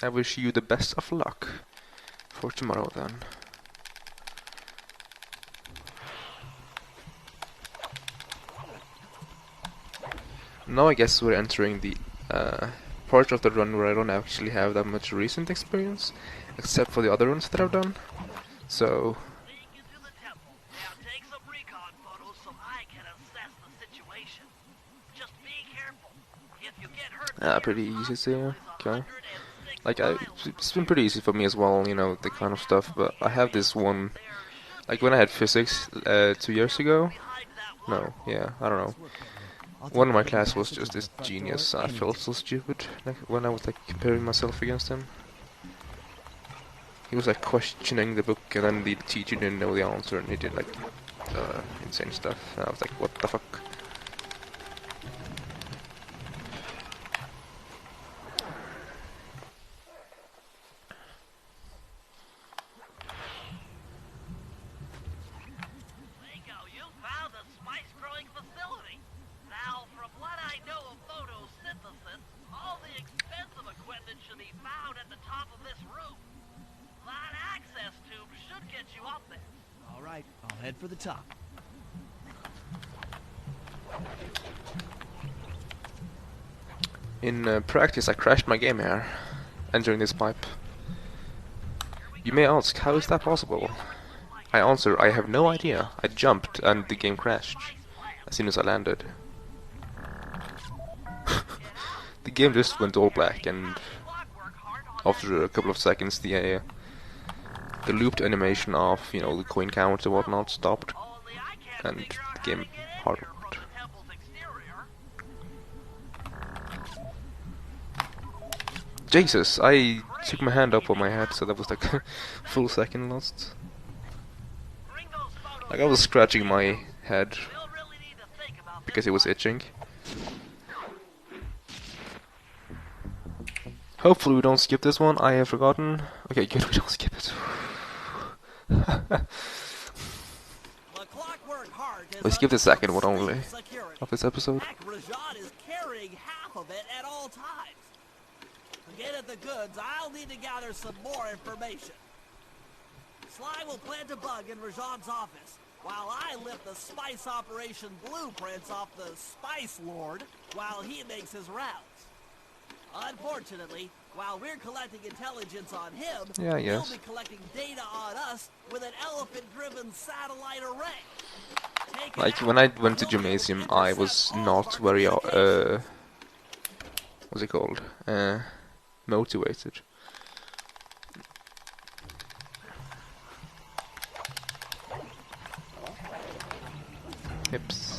I wish you the best of luck for tomorrow then. Now I guess we're entering the part of the run where I don't actually have that much recent experience, except for the other runs that I've done. So pretty easy to okay. Like it's been pretty easy for me as well, you know, the kind of stuff. But I have this one, like when I had physics 2 years ago. No, yeah, I don't know. One of my class was just this genius. I felt so stupid like, when I was like comparing myself against him. He was like questioning the book, and then the teacher didn't know the answer, and he did like insane stuff. And I was like, what the fuck? I'll head for the top. In practice, I crashed my game here, entering this pipe. You may ask, how is that possible? I answer, I have no idea. I jumped and the game crashed as soon as I landed. The game just went all black, and after a couple of seconds the looped animation of, you know, the coin count and whatnot stopped, and the game hardened. Jesus, I took my hand up on my head, so that was like a full second lost. Like I was scratching my head because it was itching. Hopefully we don't skip this one. I have forgotten. Okay, good, we don't skip it. We skipped the second one only of this episode. Rajad is carrying half of it at all times. To get at the goods, I'll need to gather some more information. Sly will plant a bug in Rajad's office, while I lift the spice operation blueprints off the Spice Lord while he makes his rounds. Unfortunately, while we're collecting intelligence on him, he'll be collecting data on us with an elephant-driven satellite array. Like when I went to gymnasium, I was not very what's it called? Motivated. Hips.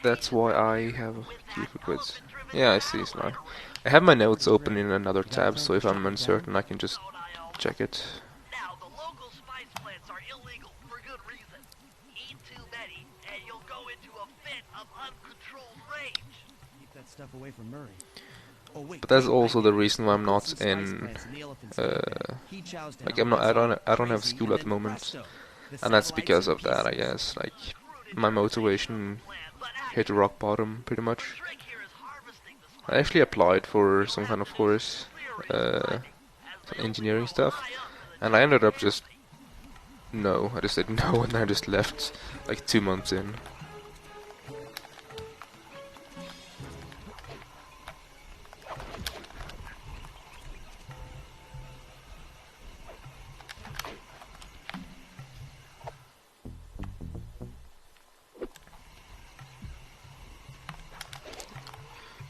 That's why I have a few quiz. Yeah, I see, Sly. I have my notes open in another tab, so if I'm uncertain, I can just check it. Now, the local spice plants are illegal for good reason. Eat too many, and you'll go into a fit of uncontrolled rage. Keep that stuff away from Murray. Oh, wait, but that's also the reason why I'm not in. Like I don't have school at the moment, and that's because of that, I guess. Like my motivation hit rock bottom pretty much. I actually applied for some kind of course, engineering stuff, and I ended up just no. I just said no, and I just left like 2 months in.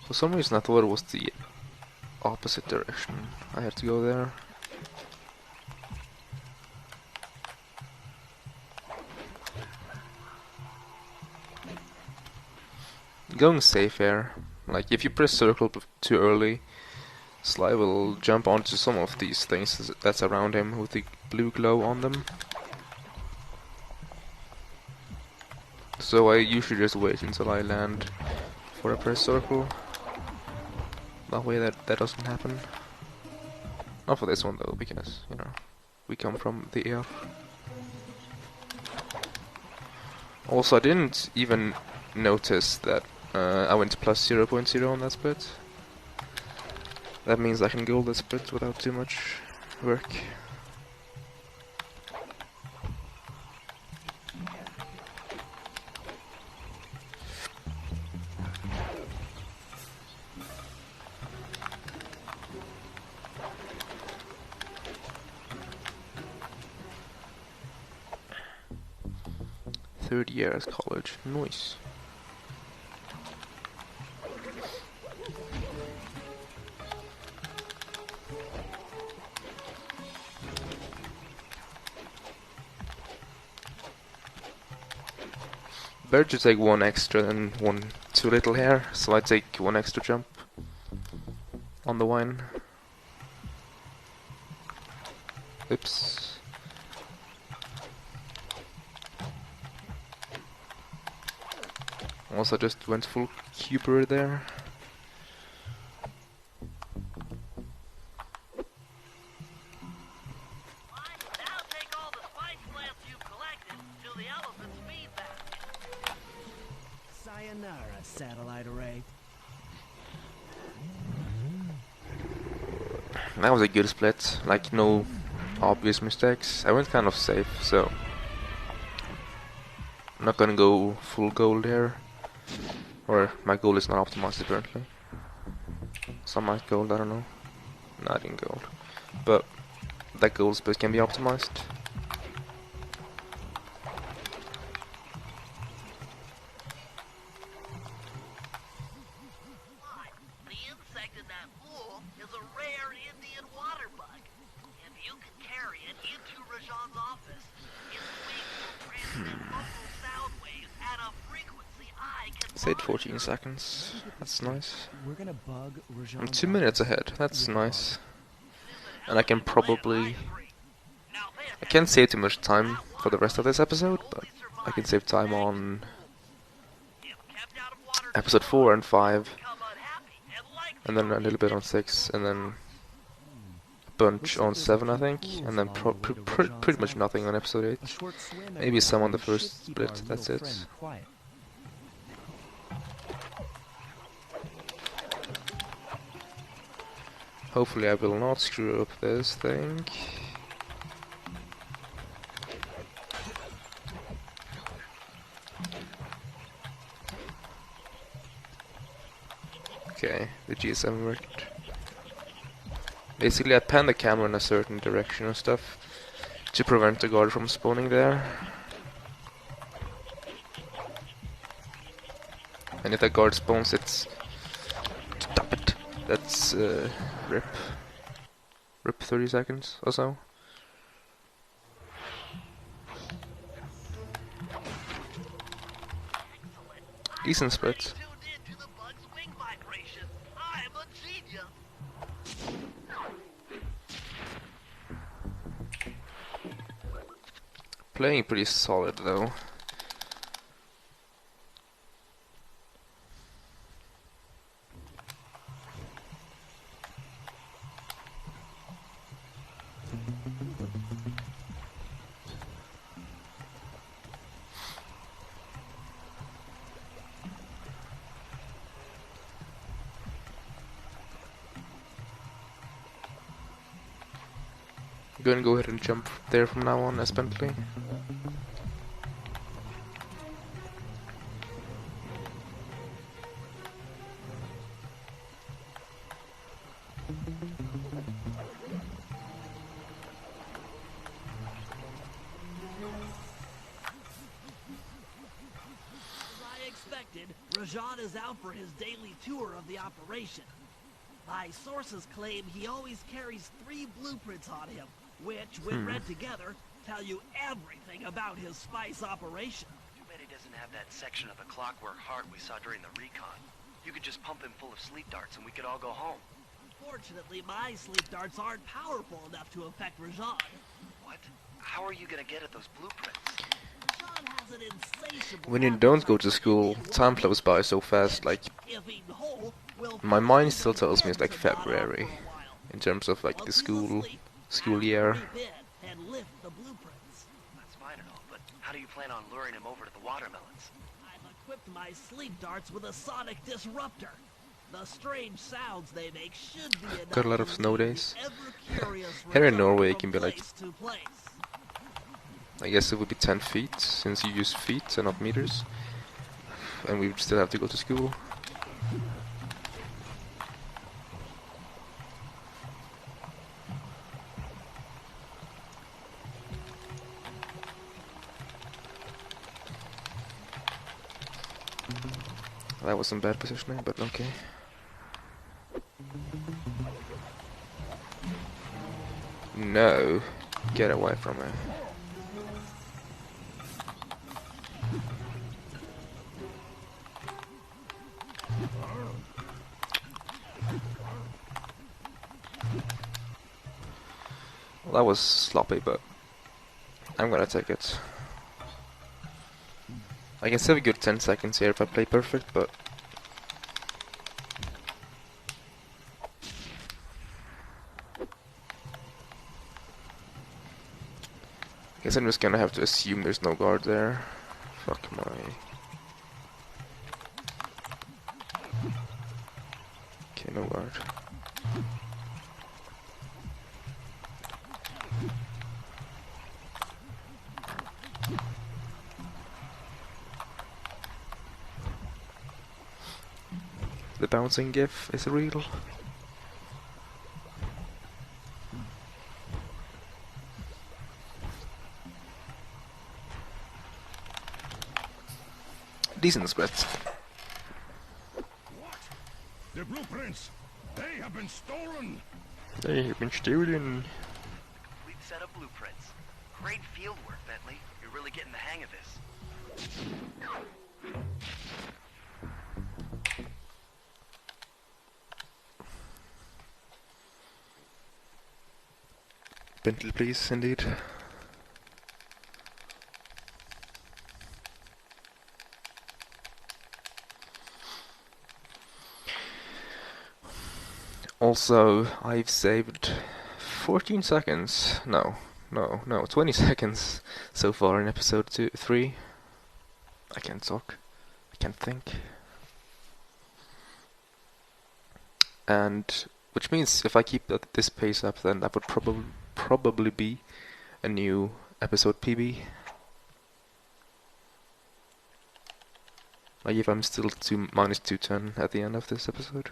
For some reason I thought it was the opposite direction. I had to go there. Going safe here. Like if you press circle too early, Sly will jump onto some of these things that's around him with the blue glow on them. So I usually just wait until I land for a press circle. That way that doesn't happen. Not for this one though, because, you know, we come from the air. Also, I didn't even notice that I went to plus 0.0 on that split. That means I can goal the split without too much work. Third year at college. Nice. Better to take one extra than one too little here, so I take one extra jump on the wine. Oops. Also just went full cuber there. Now take all the spice plants you've collected to the elephant's feedback. Sayonara, satellite array. That was a good split, like no obvious mistakes. I went kind of safe, so I'm not gonna go full gold here. Or my goal is not optimized apparently. Some might gold, I don't know. No, I didn't gold. But that gold split can be optimized. The insect in that pool is a rare Indian water bug. If you can carry it into Rajan's office, its wings will transmit local sound waves at a frequency I can Stayed monitor. 14 seconds. That's nice. We're gonna bug Rajan. I'm 2 minutes ahead. That's nice. And I can probably... I can't save too much time for the rest of this episode, but I can save time on episode 4 and 5, and then a little bit on 6, and then a bunch on 7, I think, and then pretty much nothing on episode 8. Maybe some on the first split, that's it. Hopefully I will not screw up this thing. Okay, the GSM worked. Basically I pan the camera in a certain direction and stuff to prevent the guard from spawning there. And if that guard spawns, it's... Stop it! That's rip. Rip 30 seconds or so. Decent split. Playing pretty solid though. I'm gonna go ahead and jump there from now on as Bentley. Rajan is out for his daily tour of the operation. My sources claim he always carries 3 blueprints on him, which, when read together, tell you everything about his spice operation. Too bad he doesn't have that section of the clockwork heart we saw during the recon. You could just pump him full of sleep darts and we could all go home. Unfortunately, my sleep darts aren't powerful enough to affect Rajan. What? How are you gonna get at those blueprints? Rajan has an insatiable When you don't go to school, time flows by so fast, like... My mind still tells me it's like February, in terms of like the school year. That's fine and all, but how do you plan on luring him over to the watermelons? I've equipped distract my sleep darts with a sonic disruptor. The strange sounds they make should be enough Got a lot of to snow lead days. the ever-curious Here in Razan Norway it from can be like, place to place. I guess it would be 10 feet, since you use feet and not meters. And we would still have to go to school. That was some bad positioning, but okay. No, get away from me. Well, that was sloppy, but I'm gonna take it. I can save a good 10 seconds here if I play perfect, but I guess I'm just gonna have to assume there's no guard there. Fuck my... Okay, no guard. The bouncing gif is real. Decent split. What? The blueprints! They have been stolen! They have been stolen. Complete set of blueprints. Great field work, Bentley. You're really getting the hang of this. Bentley, please, indeed. Also, I've saved 14 seconds. No, 20 seconds so far in episode 3. I can't talk. I can't think. And which means if I keep this pace up, then that would probably be a new episode PB. Like if I'm still minus 210 at the end of this episode.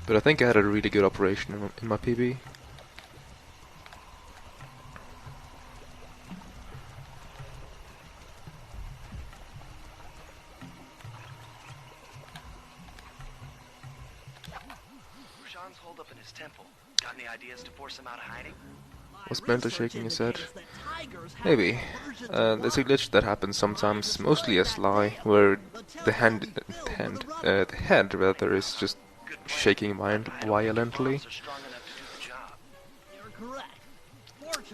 But I think I had a really good operation in my PB. Rashawn's holed up in his temple. Got any ideas to force him out of hiding? Was Bentley shaking his head? Maybe. There's a glitch that happens sometimes, mostly a Sly, where the head rather is just shaking violently.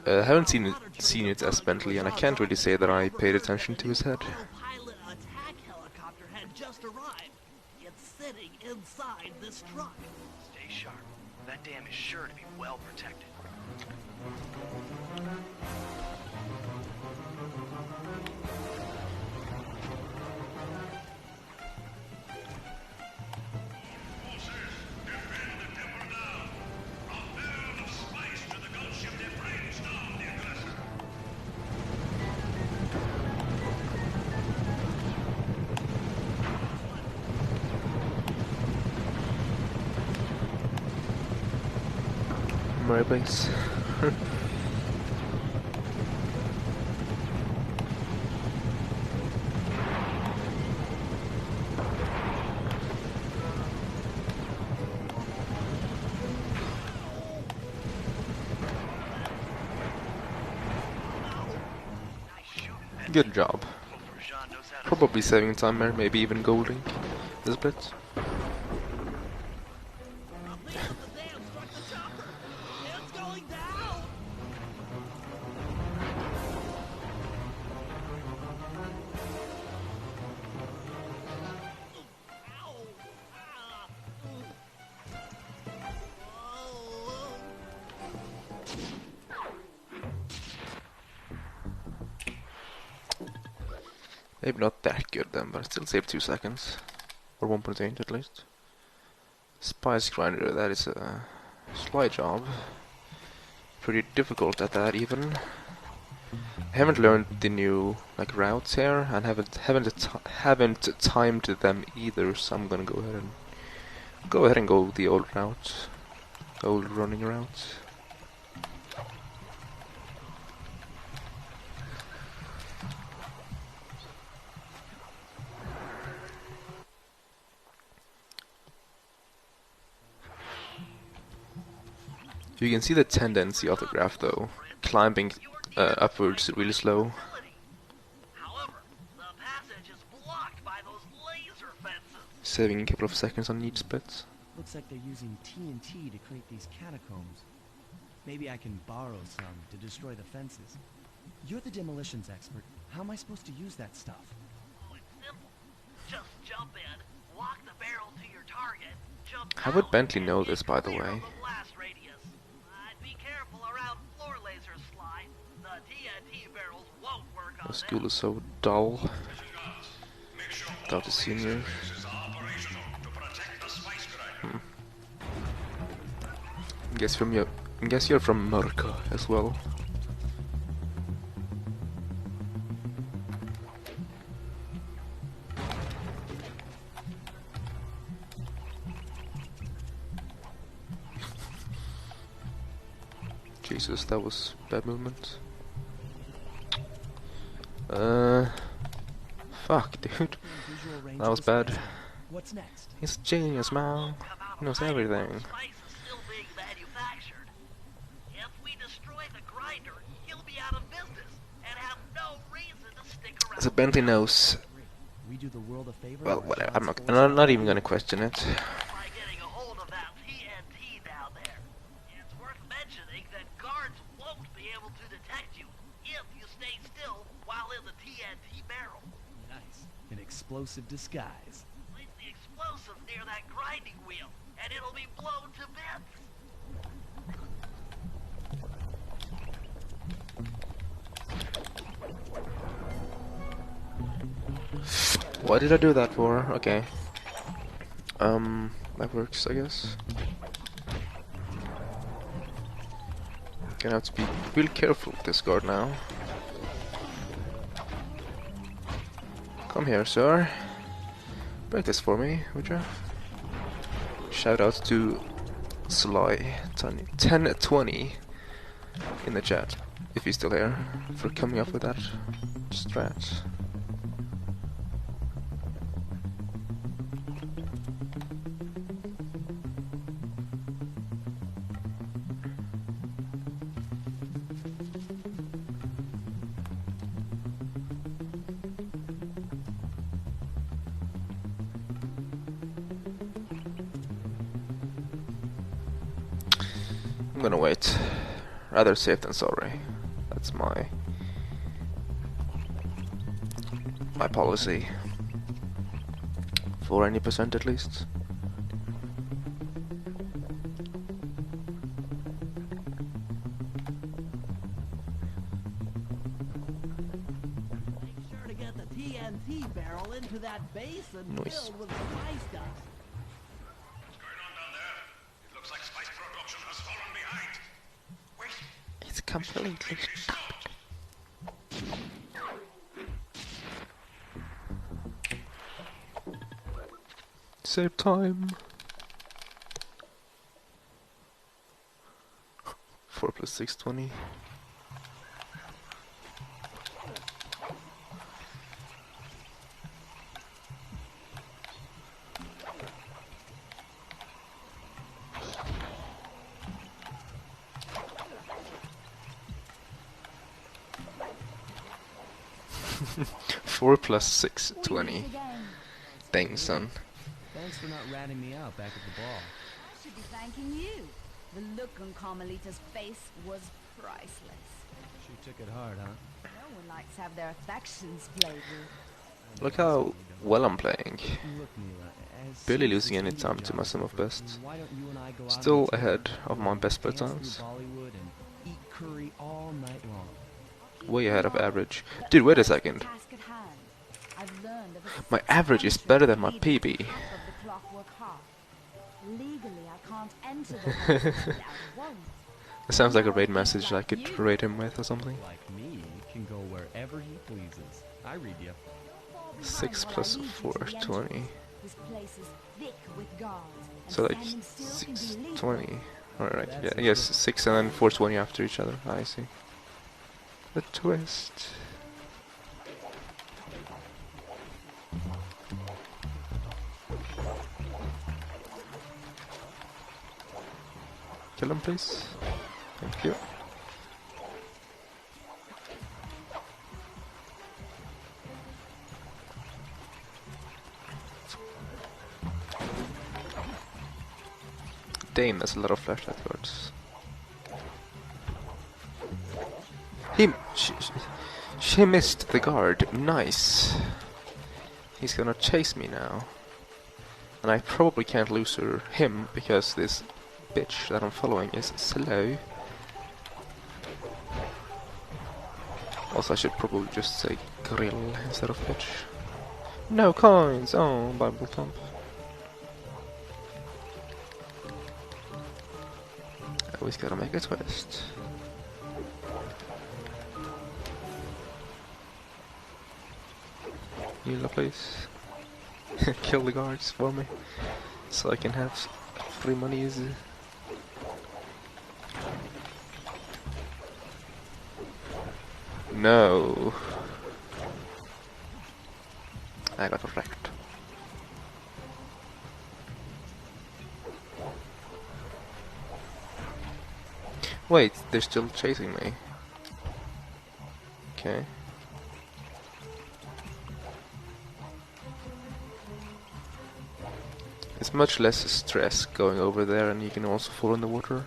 I haven't seen it as Bentley, and I can't really say that I paid attention to his head. Autopilot attack helicopter had just arrived. It's sitting inside this truck. Stay sharp. That dam is sure to be well protected. My base. Good job. Probably saving time there, maybe even golding this bit. Maybe not that good then, but I still saved 2 seconds. Or 1.8 at least. Spice Grinder, that is a slight job. Pretty difficult at that even. I haven't learned the new like routes here, and haven't timed them either. So I'm gonna go ahead and go the old route, the old running route. You can see the tendency of the graph though, climbing upwards really slow. However, the passage is blocked by those laser fences. Saving a couple of seconds on each split. Looks like they're using TNT to create these catacombs. Maybe I can borrow some to destroy the fences. You're the demolitions expert. How am I supposed to use that stuff? Oh, it's simple. Just jump in, walk the barrel to your target, jump How would out, Bentley and know hit this, by the clear way? of the blast radius. Be careful around floor lasers, Sly. The TNT barrels won't work on The school them. is so dull. Without the seniors. Guess you're from America as well. Jesus, that was bad movement. Fuck, dude. Visual range That of was this bad. fence. What's next? He's a genius, man. He knows everything. Spice is still being manufactured. If we destroy the grinder, he'll be out of business and have no reason to stick around. So Bentley knows. We do the world a favor. Well, or whatever. God's I'm force not even gonna question it. By getting a hold of that TNT down there. It's worth mentioning that guards won't be able to detect you if you stay still while in the TNT barrel. Nice. An explosive disguise. Place the explosive near that grinding wheel, and it'll be blown to bits. Why did I do that for? Okay. That works, I guess. Gonna have to be real careful with this guard now. Come here, sir. Break this for me, would you? Shout out to Sly 1020 in the chat, if he's still here, for coming up with that strat. I'm gonna wait. Rather safe than sorry. That's my policy. For any percent at least. Make sure to get the TNT barrel into that basin Nice. filled with spice dust. What's going on down there? It looks like spice production has fallen behind. Wait, It's completely stop. save time. 4 plus 6, 20. Four plus 6, 20. Dang, son. Thanks for not ratting me out back at the ball. I should be thanking you. The look on Carmelita's face was priceless. She took it hard, huh? No one likes to have their affections played with. Look how well I'm playing. Look, Mila, as Barely soon as losing this any media time to job my is sum of over, best. why don't you and I go out Still on a trip? ahead of my best play Dance through times. Bollywood and eat curry all night long. Way ahead of average. Dude, wait a second. Task at hand. I've learned of a My sixth average is entrance better than my leading to PB. the top of the Clockwork Heart. Legally, I can't enter the halls without a warrant. It sounds like a Now raid thief message I like could you raid him with or something. Like me, can go wherever he pleases. I read you. fall behind 6 while I plus lead you 4, to the 20. entrance. This place is thick with guards, and So like standing still can 6, be lethal. 20. Alright, That's yeah, a I guess trick. 6 and then 420 after each other. I see. The twist. Kill him, please. Thank you. Damn, that's a lot of flashlight guards. She missed the guard. Nice. He's gonna chase me now. And I probably can't lose him because this bitch that I'm following is slow. Also, I should probably just say grill instead of bitch. No coins! Oh, Bible thump. Always gotta make a twist. Heal, please. Kill the guards for me, so I can have free money easy. No. I got wrecked. Wait, they're still chasing me. Okay. It's much less stress going over there, and you can also fall in the water,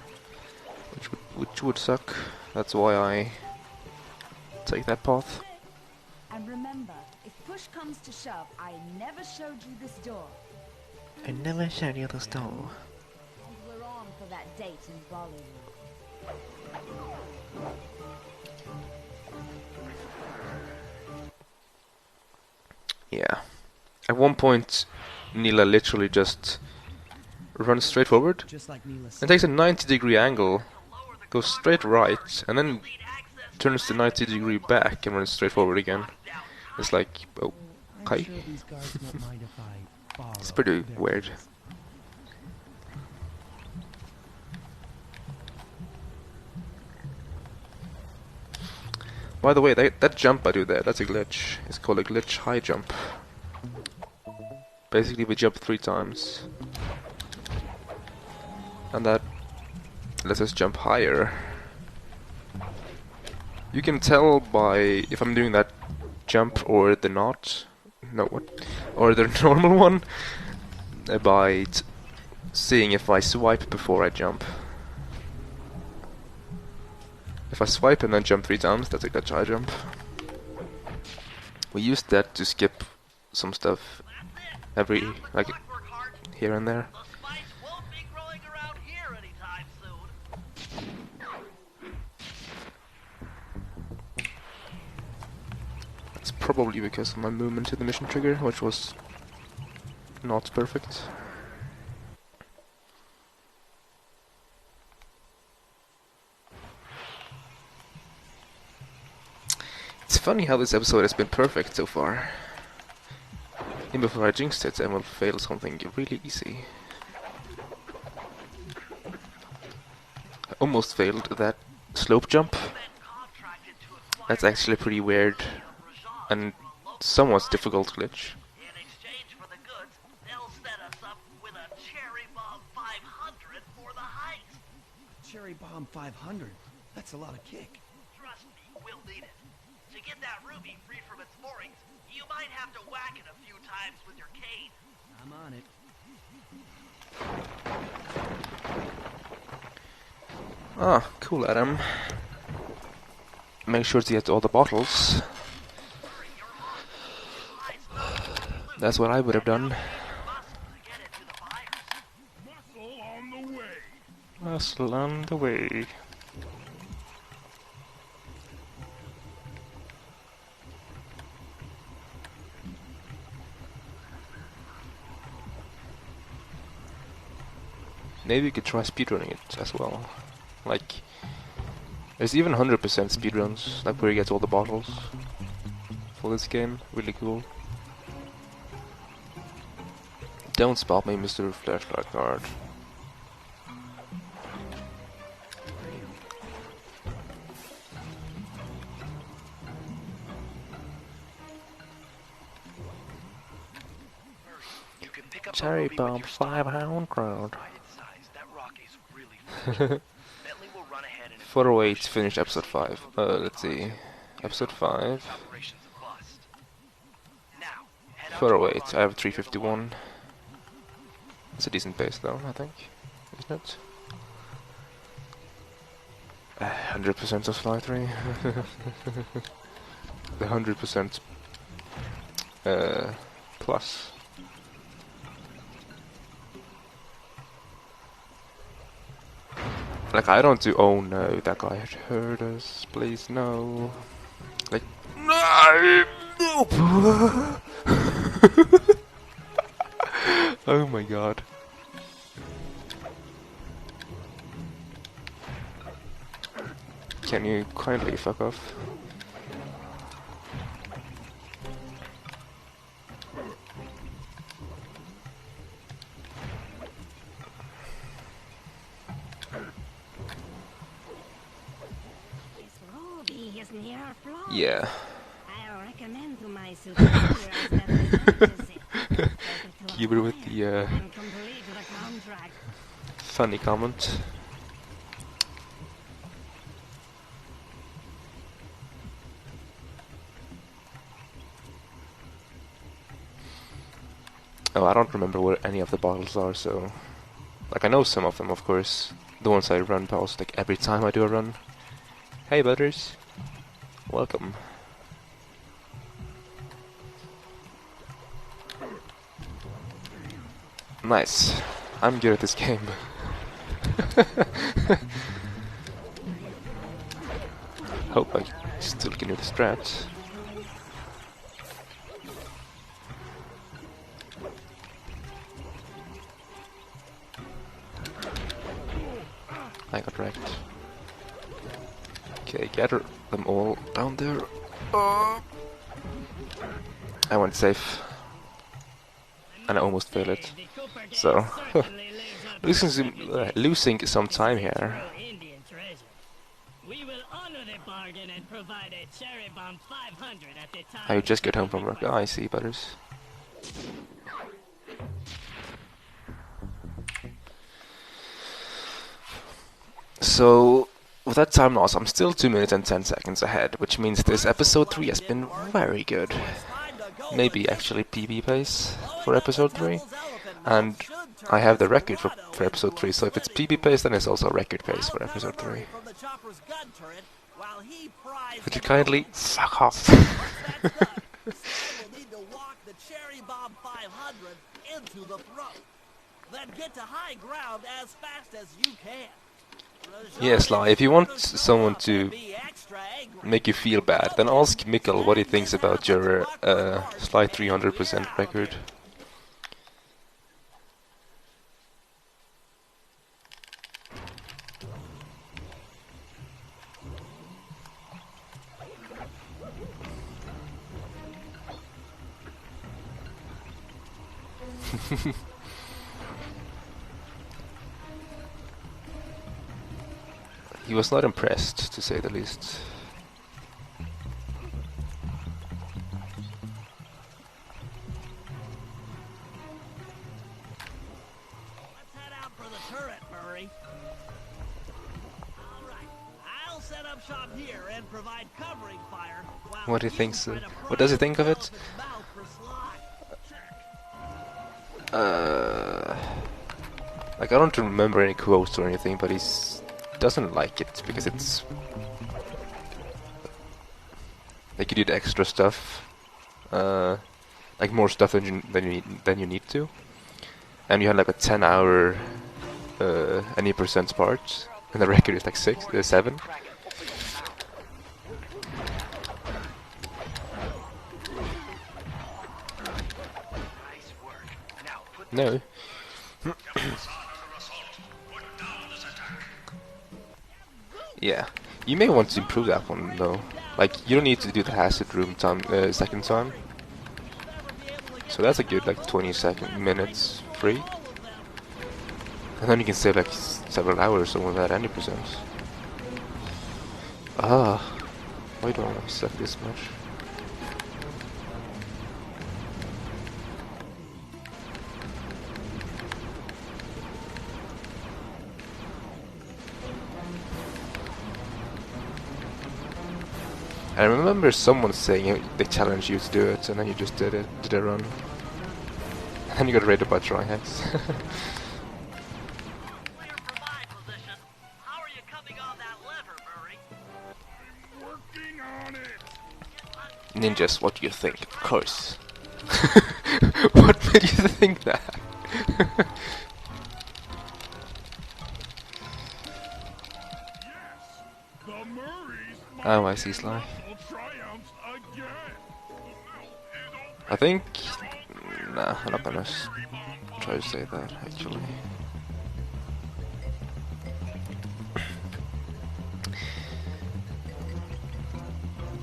which would suck. That's why I take that path. And remember, if push comes to shove, I never showed you this door. I never showed you this door. And we're on for that date in Bollywood. Yeah. At one point, Neela literally just runs straight forward Just like Neela and said. takes a 90-degree angle, goes straight right, and then turns the 90-degree back and runs straight forward again. It's like, oh, I'm okay. sure these guards won't mind if I borrow It's pretty their weird. keys. By the way, that jump I do there, that's a glitch. It's called a glitch high jump. Basically, we jump 3 times. And that lets us jump higher. You can tell by if I'm doing that jump or the not. No, what? Or the normal one. By seeing if I swipe before I jump. If I swipe and then jump 3 times, that's a glitch high jump. We used that to skip some stuff every, like, here and there. The spice won't be growing around here anytime soon. It's probably because of my movement to the mission trigger, which was not perfect. It's funny how this episode has been perfect so far. Even before I jinxed it, I will fail something really easy. I almost failed that slope jump. That's actually pretty weird and somewhat difficult glitch. In exchange for the goods, they'll set us up with a cherry bomb 500 for the heist. Cherry Bomb 500. That's a lot of kick. Trust me, we'll need it. To get that ruby free from its moorings, you might have to whack it a few times with your cane. I'm on it. Ah, cool, Adam. Make sure to get all the bottles. That's what I would have done. Muscle on the way. Muscle on the way. maybe you could try speedrunning it as well. Like, there's even 100% speedruns, like where you get all the bottles for this game. Really cool. Don't spot me, Mr. Flashlight Guard. You can pick up a Cherry ruby with bomb, your style. 5-hound crowd. By its size, that rock is really freaky. Bentley will run ahead and 408 to finish episode 5. Let's see. Episode 5. operation's a bust. Now, head out to 408. I have our 351. It's a decent pace though, I think. Isn't it? 100% of Fly 3. The 100% plus. Like, I don't do. Oh no, that guy had heard us. Please, no. Like, no! Oh my god. Can you kindly fuck off? Ruby is near flawless. Yeah. I'll recommend to my superiors that they purchase it. Better to Keep it with acquire the and complete the contract. funny comment. Oh, I don't remember where any of the bottles are, so... Like, I know some of them, of course. The ones I run past, like, every time I do a run. Hey, butters. Welcome. Nice. I'm good at this game. Hope I still can do the strat. I got wrecked. Okay, gather them all down there. I went safe. And I almost failed it. So, losing some time here. Indian treasure. We will honor the bargain and provide a cherry bomb 500 at the time. I just got home from work. I see, butters. So, with that time loss, I'm still 2 minutes and 10 seconds ahead, which means this episode 3 has been very good. Maybe actually PB pace for episode 3. And I have the record for episode 3, so if it's PB pace, then it's also record pace for episode 3. Would you kindly fuck off? Yeah, Sly, if you want someone to make you feel bad, then ask Mikkel what he thinks about your Sly 300% record. He was not impressed, to say the least. Let's head out for the turret, Murray. All right, I'll set up shop here and provide covering fire. What do you think? What does he think of it? Like, I don't remember any quotes or anything, but he doesn't like it because it's like you did extra stuff, like more stuff than you need to, and you had like a 10-hour any percent part, and the record is like 7. No. Yeah, you may want to improve that one though. Like, you don't need to do the hazard room time second time. So that's a good like 20 minutes free. And then you can save like several hours or without any percents. Ah, why do I want to suck this much? I remember someone saying they challenged you to do it, and then you just did a run. And then you got raided by tryhards. Clear for my position. How are you coming on that lever, Murray? Working on it. Ninjas, what do you think? Of course. What made you think that? The Murrays Oh, I see, Sly. triumphs again. I think... Nah, I'm not gonna try to say that, actually.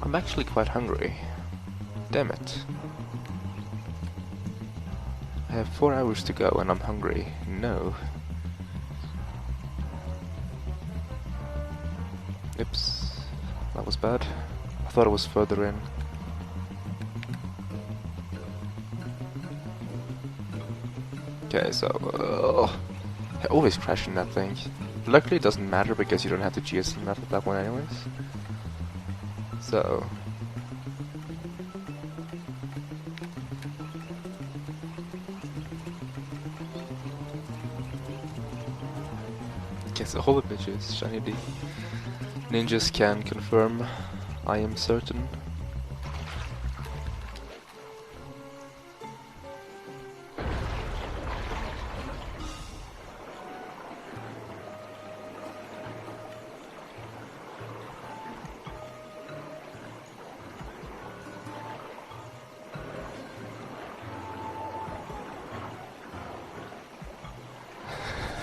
I'm actually quite hungry. Damn it. I have 4 hours to go and I'm hungry. No. Oops. That was bad. I thought it was further in. Okay, so... I always crash in that thing. Luckily it doesn't matter because you don't have to GS that one anyways. So... Okay, so hold the bitches, Shiny D. Ninjas can confirm, I am certain.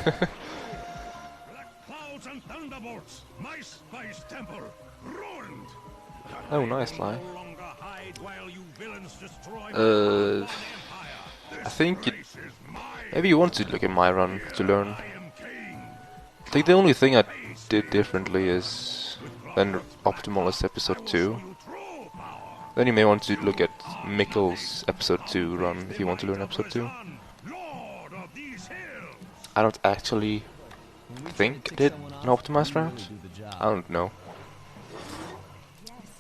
Black clouds and thunderbolts. My spice temple ruined. Oh, nice, Lie. No longer hide while you villains destroy my I empire. think it, This is mine. maybe you want to look at my run to learn. I am king. I think the only thing I did differently is than Optimalist episode 2. True power. Then you may want to look at Mikkel's episode 2 run if you want to learn episode 2. Lord of these hills. I don't actually think I did an optimized route. I don't know.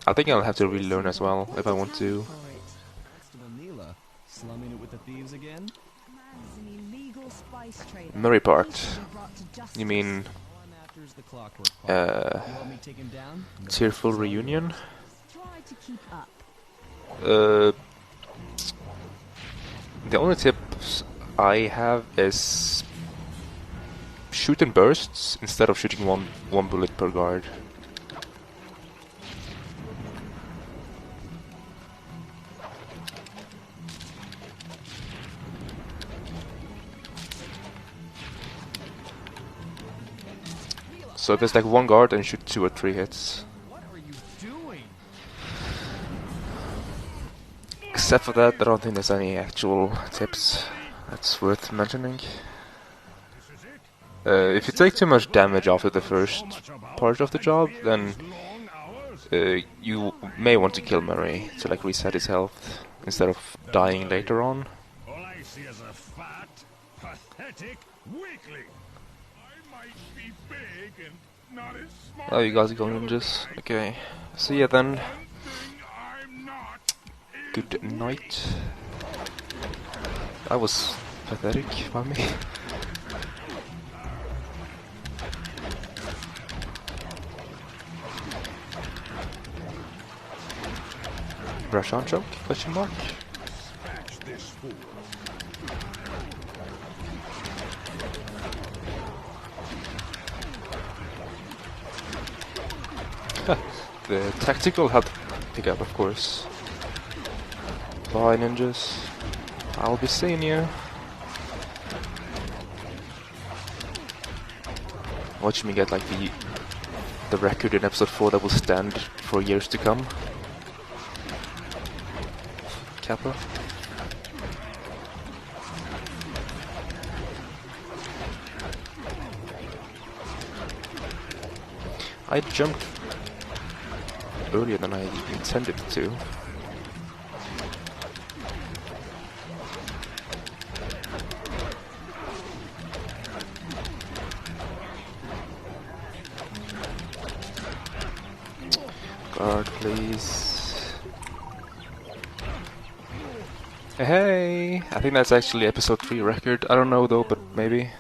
I think I'll have to relearn as well if I want to. Next to Manila, slumming it with the thieves again? Man's an illegal spice trader. Murray part. He should be brought to justice. You mean All I'm after is the clockwork part. You want me to take him down? No. tearful reunion? Try to keep up. The only tips I have is shoot in bursts instead of shooting one bullet per guard. So if it's like one guard, then shoot 2 or 3 hits. What are you doing? Except for that, I don't think there's any actual tips that's worth mentioning. If you take too much damage after the first part of the job, then you may want to kill Murray to like reset his health instead of dying later on. All I see is a fat, pathetic weakling. I might be big and not as smart. Oh, you guys are going ninjas? Okay. See ya then. One thing I'm not is Good night. That was pathetic by me. Brush on choke? Question mark? dispatch this fool. The tactical health pickup, of course. Bye, ninjas. I'll be seeing you. Watch me get like the the record in episode 4 that will stand for years to come. Kappa. I jumped earlier than I intended to. Guard, please. Hey, I think that's actually episode 3 record. I don't know though, but maybe.